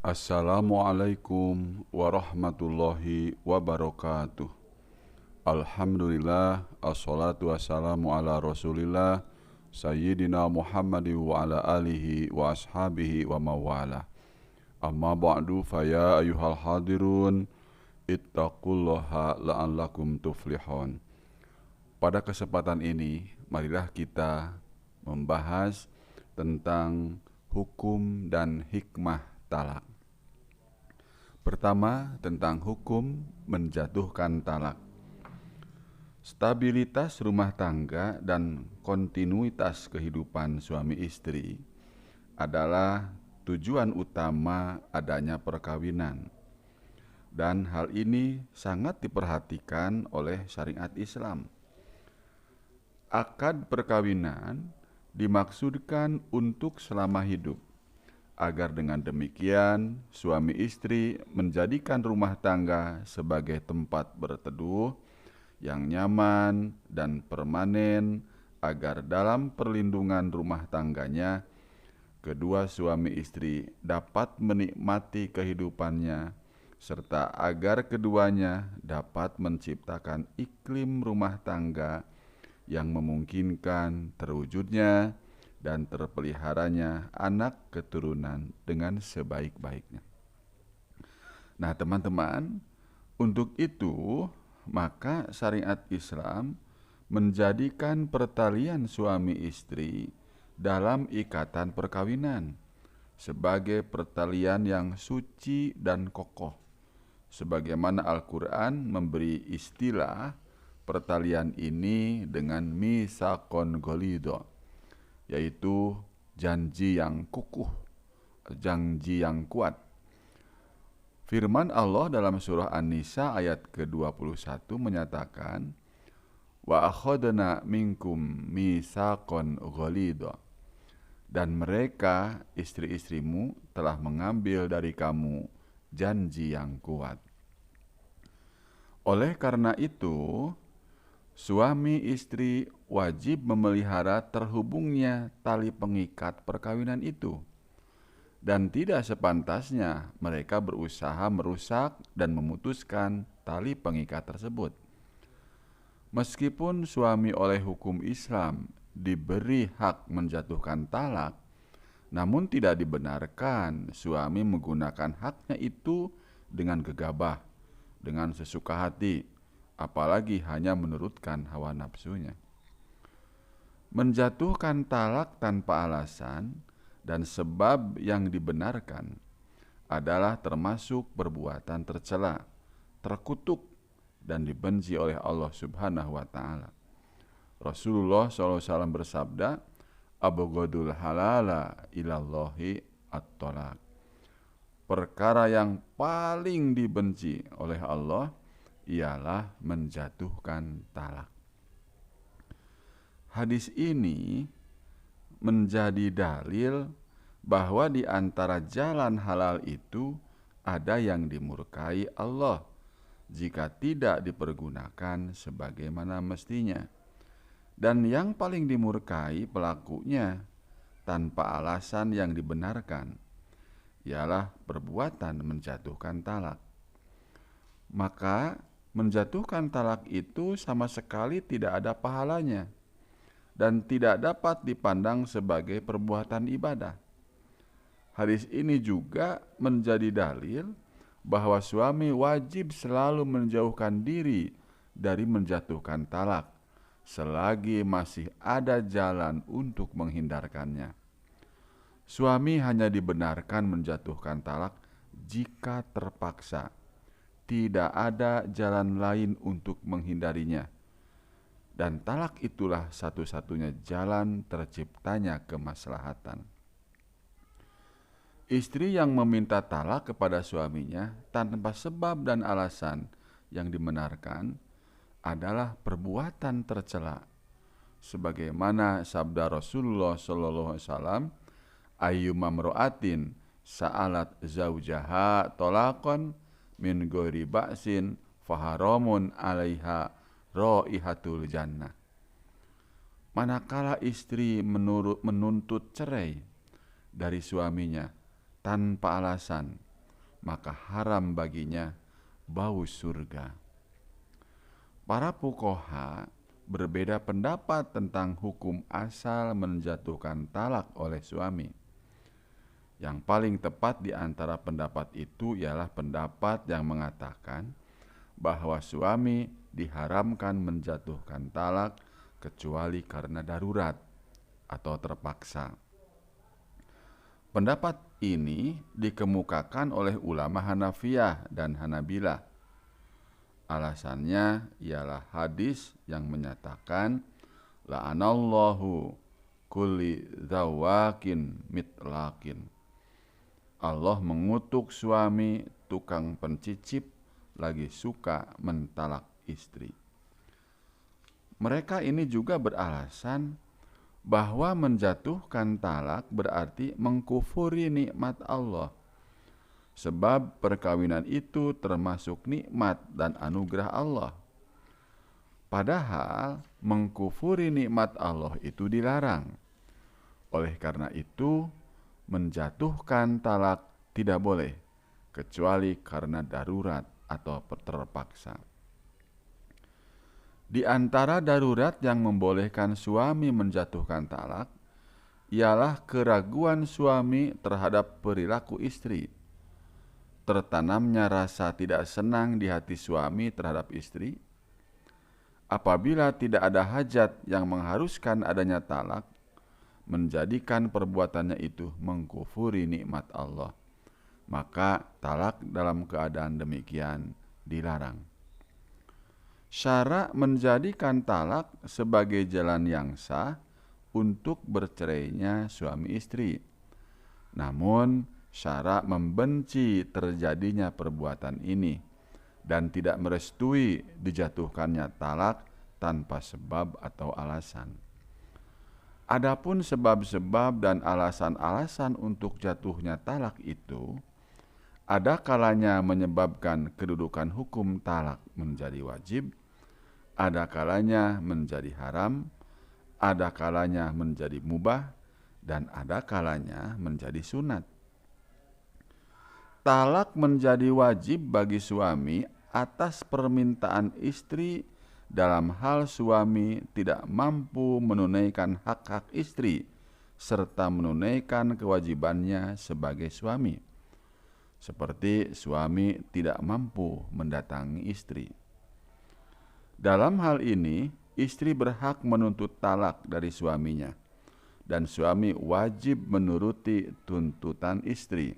Assalamualaikum warahmatullahi wabarakatuh. Alhamdulillah, assalatu wassalamu ala rasulillah Sayyidina Muhammad wa ala alihi wa ashabihi wa mawala. Amma ba'du faya ayuhal hadirun ittaqullaha la'allakum tuflihun. Pada kesempatan ini, marilah kita membahas tentang hukum dan hikmah talak. Pertama, tentang hukum menjatuhkan talak. Stabilitas rumah tangga dan kontinuitas kehidupan suami istri adalah tujuan utama adanya perkawinan. Dan hal ini sangat diperhatikan oleh syariat Islam. Akad perkawinan dimaksudkan untuk selama hidup, agar dengan demikian suami istri menjadikan rumah tangga sebagai tempat berteduh yang nyaman dan permanen, agar dalam perlindungan rumah tangganya kedua suami istri dapat menikmati kehidupannya, serta agar keduanya dapat menciptakan iklim rumah tangga yang memungkinkan terwujudnya dan terpeliharanya anak keturunan dengan sebaik-baiknya. Nah, teman-teman, untuk itu maka syariat Islam menjadikan pertalian suami istri dalam ikatan perkawinan sebagai pertalian yang suci dan kokoh, sebagaimana Al-Quran memberi istilah pertalian ini dengan misaqon ghalidho, yaitu janji yang kukuh, janji yang kuat. Firman Allah dalam surah An-Nisa ayat ke-21 menyatakan, wa akhadna minkum misaqon ghalidho, dan mereka istri-istrimu telah mengambil dari kamu janji yang kuat. Oleh karena itu, suami istri wajib memelihara terhubungnya tali pengikat perkawinan itu, dan tidak sepantasnya mereka berusaha merusak dan memutuskan tali pengikat tersebut. Meskipun suami oleh hukum Islam diberi hak menjatuhkan talak, namun tidak dibenarkan suami menggunakan haknya itu dengan gegabah, dengan sesuka hati, apalagi hanya menurutkan hawa nafsunya. Menjatuhkan talak tanpa alasan dan sebab yang dibenarkan adalah termasuk perbuatan tercela, terkutuk, dan dibenci oleh Allah Subhanahu wa Ta'ala. Rasulullah SAW bersabda, abghadul halala ilallahi at-talaq. Perkara yang paling dibenci oleh Allah ialah menjatuhkan talak. Hadis ini menjadi dalil bahwa di antara jalan halal itu ada yang dimurkai Allah jika tidak dipergunakan sebagaimana mestinya, dan yang paling dimurkai pelakunya tanpa alasan yang dibenarkan ialah perbuatan menjatuhkan talak. Maka menjatuhkan talak itu sama sekali tidak ada pahalanya dan tidak dapat dipandang sebagai perbuatan ibadah. Hadis ini juga menjadi dalil bahwa suami wajib selalu menjauhkan diri dari menjatuhkan talak selagi masih ada jalan untuk menghindarkannya. Suami hanya dibenarkan menjatuhkan talak jika terpaksa, tidak ada jalan lain untuk menghindarinya, dan talak itulah satu-satunya jalan terciptanya kemaslahatan. Istri yang meminta talak kepada suaminya tanpa sebab dan alasan yang dibenarkan adalah perbuatan tercela, sebagaimana sabda Rasulullah SAW, ayyuma mro'atin sa'alat zaujaha tolakon min ghairi ba'sin faharamun 'alaiha raihatul jannah. Manakala istri menuntut cerai dari suaminya tanpa alasan, maka haram baginya bau surga. Para fuqaha berbeda pendapat tentang hukum asal menjatuhkan talak oleh suami. Yang paling tepat di antara pendapat itu ialah pendapat yang mengatakan bahwa suami diharamkan menjatuhkan talak kecuali karena darurat atau terpaksa. Pendapat ini dikemukakan oleh ulama Hanafiyah dan Hanabilah. Alasannya ialah hadis yang menyatakan la'anallahu kulli zawakin mitlaqin. Allah mengutuk suami tukang pencicip lagi suka mentalak istri. Mereka ini juga beralasan bahwa menjatuhkan talak berarti mengkufuri nikmat Allah. Sebab perkawinan itu termasuk nikmat dan anugerah Allah. Padahal mengkufuri nikmat Allah itu dilarang. Oleh karena itu, menjatuhkan talak tidak boleh, kecuali karena darurat atau terpaksa. Di antara darurat yang membolehkan suami menjatuhkan talak, ialah keraguan suami terhadap perilaku istri. Tertanamnya rasa tidak senang di hati suami terhadap istri. Apabila tidak ada hajat yang mengharuskan adanya talak, menjadikan perbuatannya itu mengkufuri nikmat Allah, maka talak dalam keadaan demikian dilarang. Syara menjadikan talak sebagai jalan yang sah untuk bercerainya suami istri. Namun, syara membenci terjadinya perbuatan ini dan tidak merestui dijatuhkannya talak tanpa sebab atau alasan. Adapun sebab-sebab dan alasan-alasan untuk jatuhnya talak itu, ada kalanya menyebabkan kedudukan hukum talak menjadi wajib, ada kalanya menjadi haram, ada kalanya menjadi mubah, dan ada kalanya menjadi sunat. Talak menjadi wajib bagi suami atas permintaan istri dalam hal suami tidak mampu menunaikan hak-hak istri serta menunaikan kewajibannya sebagai suami. Seperti suami tidak mampu mendatangi istri. Dalam hal ini, istri berhak menuntut talak dari suaminya, dan suami wajib menuruti tuntutan istri.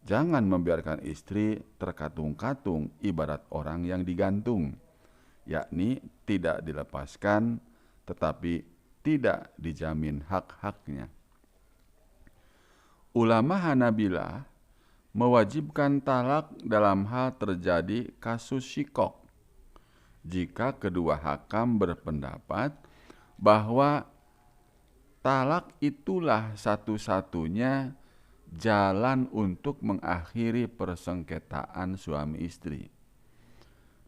Jangan membiarkan istri terkatung-katung ibarat orang yang digantung, yakni tidak dilepaskan tetapi tidak dijamin hak-haknya. Ulama Hanabilah mewajibkan talak dalam hal terjadi kasus syikok, jika kedua hakam berpendapat bahwa talak itulah satu-satunya jalan untuk mengakhiri persengketaan suami istri.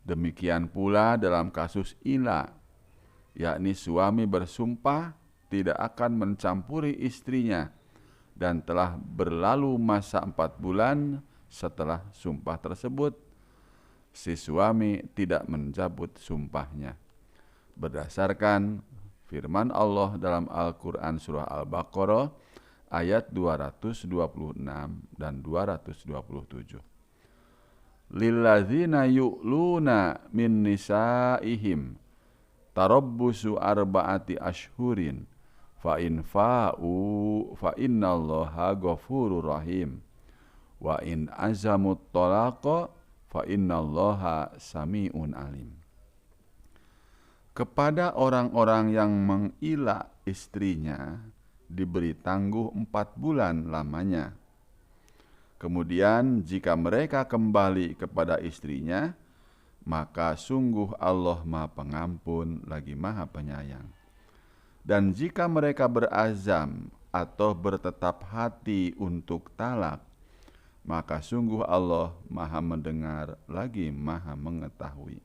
Demikian pula dalam kasus ila, yakni suami bersumpah tidak akan mencampuri istrinya dan telah berlalu masa 4 bulan setelah sumpah tersebut, si suami tidak mencabut sumpahnya. Berdasarkan firman Allah dalam Al-Quran surah Al-Baqarah ayat 226 dan 227. Lilladzina yu'luna min nisaihim tarabbusu arba'ati ashhurin fa in fa'u fa innallaha ghafurur rahim wa in azamut talaqa fa innallaha sami'un alim. Kepada orang-orang yang mengila istrinya diberi tangguh 4 bulan lamanya. Kemudian jika mereka kembali kepada istrinya, maka sungguh Allah Maha Pengampun lagi Maha Penyayang. Dan jika mereka berazam atau bertetap hati untuk talak, maka sungguh Allah Maha Mendengar lagi Maha Mengetahui.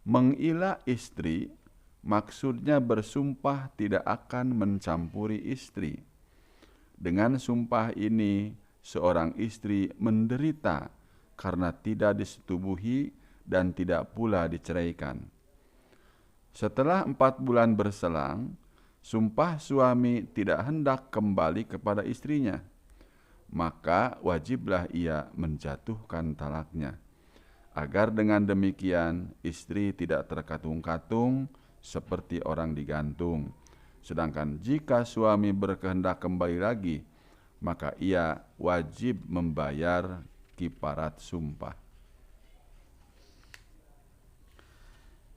Mengila istri maksudnya bersumpah tidak akan mencampuri istri. Dengan sumpah ini seorang istri menderita karena tidak disetubuhi dan tidak pula diceraikan. Setelah 4 bulan berselang, sumpah suami tidak hendak kembali kepada istrinya, maka wajiblah ia menjatuhkan talaknya, agar dengan demikian istri tidak terkatung-katung seperti orang digantung. Sedangkan jika suami berkehendak kembali lagi, maka ia wajib membayar kifarat sumpah.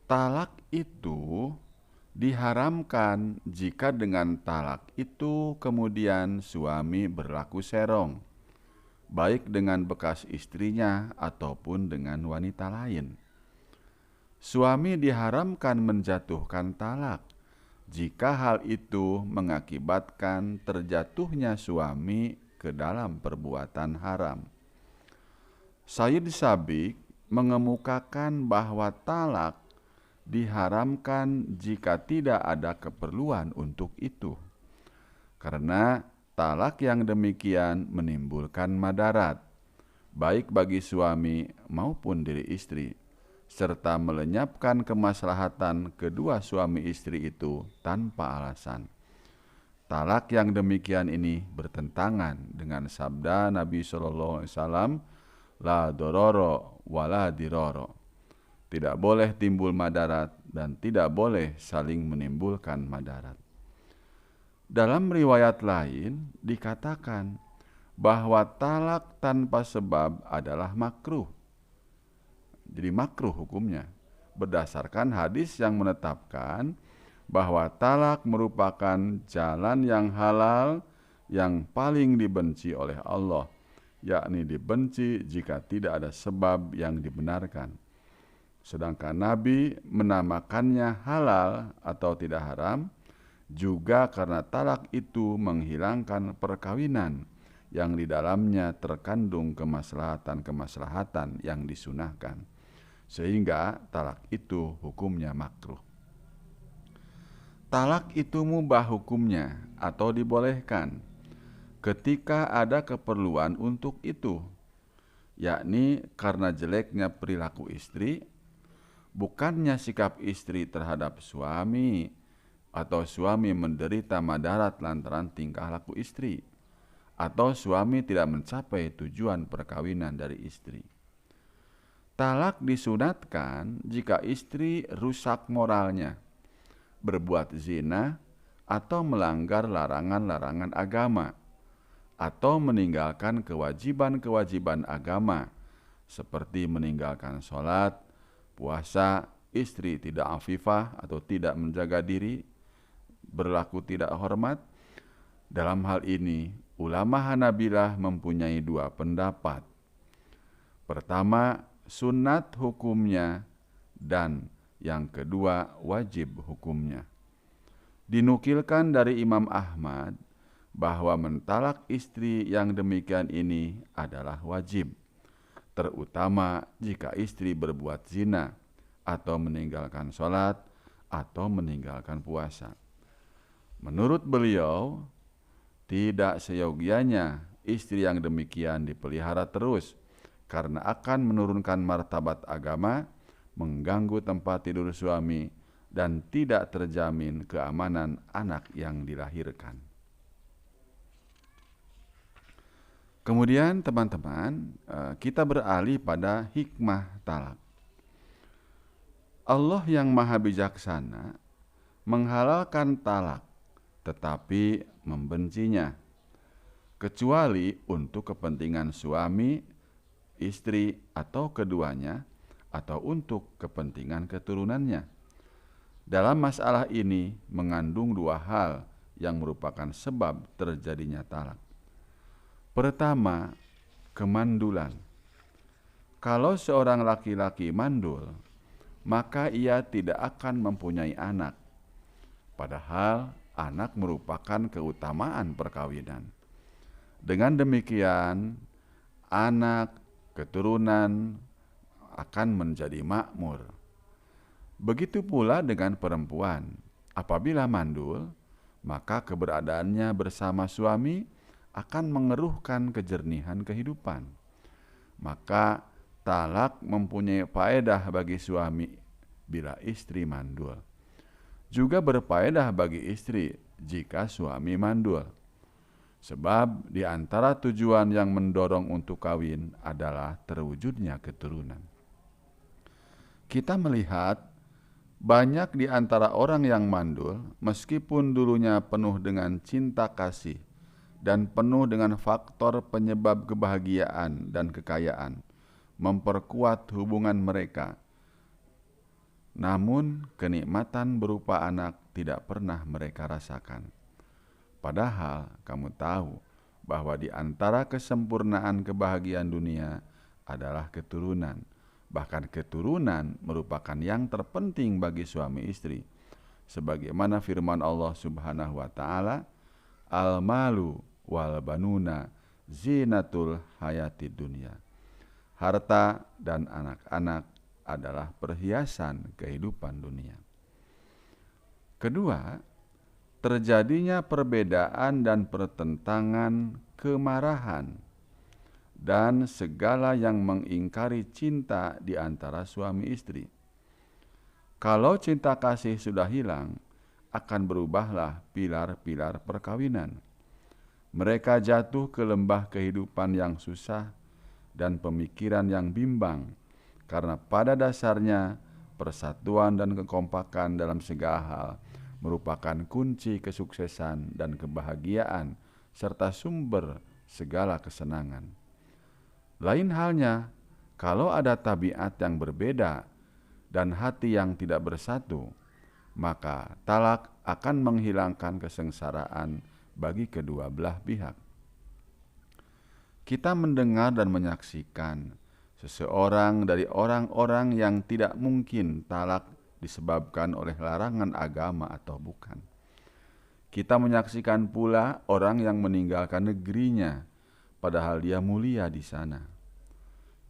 Talak itu diharamkan jika dengan talak itu kemudian suami berlaku serong, baik dengan bekas istrinya ataupun dengan wanita lain. Suami diharamkan menjatuhkan talak jika hal itu mengakibatkan terjatuhnya suami ke dalam perbuatan haram. Sayyid Sabiq mengemukakan bahwa talak diharamkan jika tidak ada keperluan untuk itu, karena talak yang demikian menimbulkan madarat, baik bagi suami maupun diri istri, serta melenyapkan kemaslahatan kedua suami istri itu tanpa alasan. Talak yang demikian ini bertentangan dengan sabda Nabi SAW, la dororo wala diroro. Tidak boleh timbul madarat dan tidak boleh saling menimbulkan madarat. Dalam riwayat lain dikatakan bahwa talak tanpa sebab adalah makruh. Jadi makruh hukumnya, berdasarkan hadis yang menetapkan bahwa talak merupakan jalan yang halal yang paling dibenci oleh Allah, yakni dibenci jika tidak ada sebab yang dibenarkan. Sedangkan Nabi menamakannya halal atau tidak haram juga karena talak itu menghilangkan perkawinan yang di dalamnya terkandung kemaslahatan-kemaslahatan yang disunahkan, sehingga talak itu hukumnya makruh. Talak itu mubah hukumnya atau dibolehkan ketika ada keperluan untuk itu, yakni karena jeleknya perilaku istri, bukannya sikap istri terhadap suami atau suami menderita madarat lantaran tingkah laku istri, atau suami tidak mencapai tujuan perkawinan dari istri. Talak disunatkan jika istri rusak moralnya, berbuat zina atau melanggar larangan-larangan agama, atau meninggalkan kewajiban-kewajiban agama seperti meninggalkan sholat, puasa, istri tidak afifah atau tidak menjaga diri, berlaku tidak hormat. Dalam hal ini, ulama Hanabilah mempunyai 2 pendapat. Pertama, sunat hukumnya, dan yang kedua, wajib hukumnya. Dinukilkan dari Imam Ahmad bahwa mentalak istri yang demikian ini adalah wajib, terutama jika istri berbuat zina atau meninggalkan sholat atau meninggalkan puasa. Menurut beliau, tidak seyogianya istri yang demikian dipelihara terus karena akan menurunkan martabat agama, mengganggu tempat tidur suami, dan tidak terjamin keamanan anak yang dilahirkan. Kemudian teman-teman, kita beralih pada hikmah talak. Allah yang maha bijaksana menghalalkan talak tetapi membencinya, kecuali untuk kepentingan suami, istri, atau keduanya, atau untuk kepentingan keturunannya. Dalam masalah ini mengandung 2 hal yang merupakan sebab terjadinya talak. Pertama, kemandulan. Kalau seorang laki-laki mandul, maka ia tidak akan mempunyai anak, padahal anak merupakan keutamaan perkawinan. Dengan demikian, anak, keturunan akan menjadi makmur. Begitu pula dengan perempuan, apabila mandul, maka keberadaannya bersama suami akan mengeruhkan kejernihan kehidupan. Maka talak mempunyai faedah bagi suami bila istri mandul. Juga berfaedah bagi istri jika suami mandul. Sebab di antara tujuan yang mendorong untuk kawin adalah terwujudnya keturunan. Kita melihat banyak di antara orang yang mandul, meskipun dulunya penuh dengan cinta kasih dan penuh dengan faktor penyebab kebahagiaan dan kekayaan, memperkuat hubungan mereka. Namun kenikmatan berupa anak tidak pernah mereka rasakan. Padahal kamu tahu bahwa di antara kesempurnaan kebahagiaan dunia adalah keturunan. Bahkan keturunan merupakan yang terpenting bagi suami istri. Sebagaimana firman Allah Subhanahu wa taala, "Al-malu wal banuna zinatul hayatid dunya." Harta dan anak-anak adalah perhiasan kehidupan dunia. Kedua, terjadinya perbedaan dan pertentangan, kemarahan, dan segala yang mengingkari cinta di antara suami istri. Kalau cinta kasih sudah hilang, akan berubahlah pilar-pilar perkawinan. Mereka jatuh ke lembah kehidupan yang susah dan pemikiran yang bimbang, karena pada dasarnya persatuan dan kekompakan dalam segala hal merupakan kunci kesuksesan dan kebahagiaan serta sumber segala kesenangan. Lain halnya kalau ada tabiat yang berbeda dan hati yang tidak bersatu, maka talak akan menghilangkan kesengsaraan bagi kedua belah pihak. Kita mendengar dan menyaksikan seseorang dari orang-orang yang tidak mungkin talak disebabkan oleh larangan agama atau bukan. Kita menyaksikan pula orang yang meninggalkan negerinya, padahal dia mulia di sana.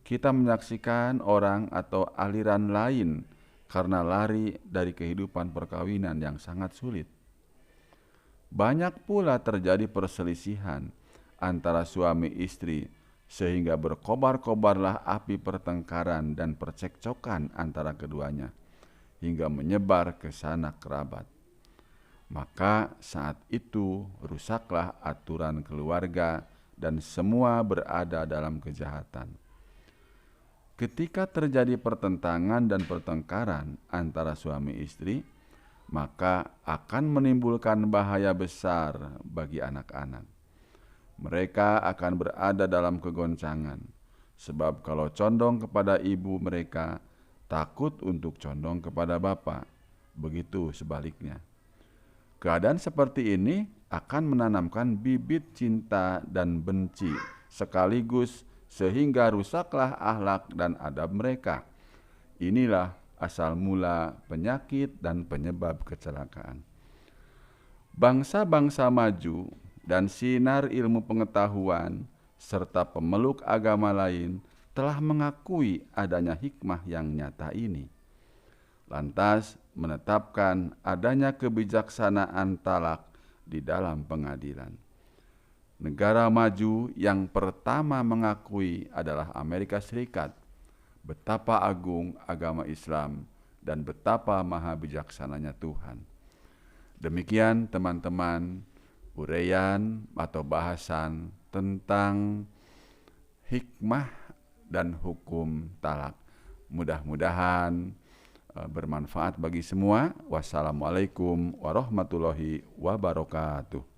Kita menyaksikan orang atau aliran lain karena lari dari kehidupan perkawinan yang sangat sulit. Banyak pula terjadi perselisihan antara suami istri, sehingga berkobar-kobarlah api pertengkaran dan percekcokan antara keduanya, hingga menyebar ke sanak kerabat. Maka saat itu rusaklah aturan keluarga dan semua berada dalam kejahatan. Ketika terjadi pertentangan dan pertengkaran antara suami istri, maka akan menimbulkan bahaya besar bagi anak-anak. Mereka akan berada dalam kegoncangan, sebab kalau condong kepada ibu mereka, takut untuk condong kepada bapa, begitu sebaliknya. Keadaan seperti ini akan menanamkan bibit cinta dan benci sekaligus, sehingga rusaklah akhlak dan adab mereka. Inilah asal mula penyakit dan penyebab kecelakaan. Bangsa-bangsa maju dan sinar ilmu pengetahuan serta pemeluk agama lain telah mengakui adanya hikmah yang nyata ini. Lantas menetapkan adanya kebijaksanaan talak di dalam pengadilan. Negara maju yang pertama mengakui adalah Amerika Serikat. Betapa agung agama Islam dan betapa maha bijaksananya Tuhan. Demikian teman-teman, uraian atau bahasan tentang hikmah dan hukum talak. Mudah-mudahan bermanfaat bagi semua. Wassalamualaikum warahmatullahi wabarakatuh.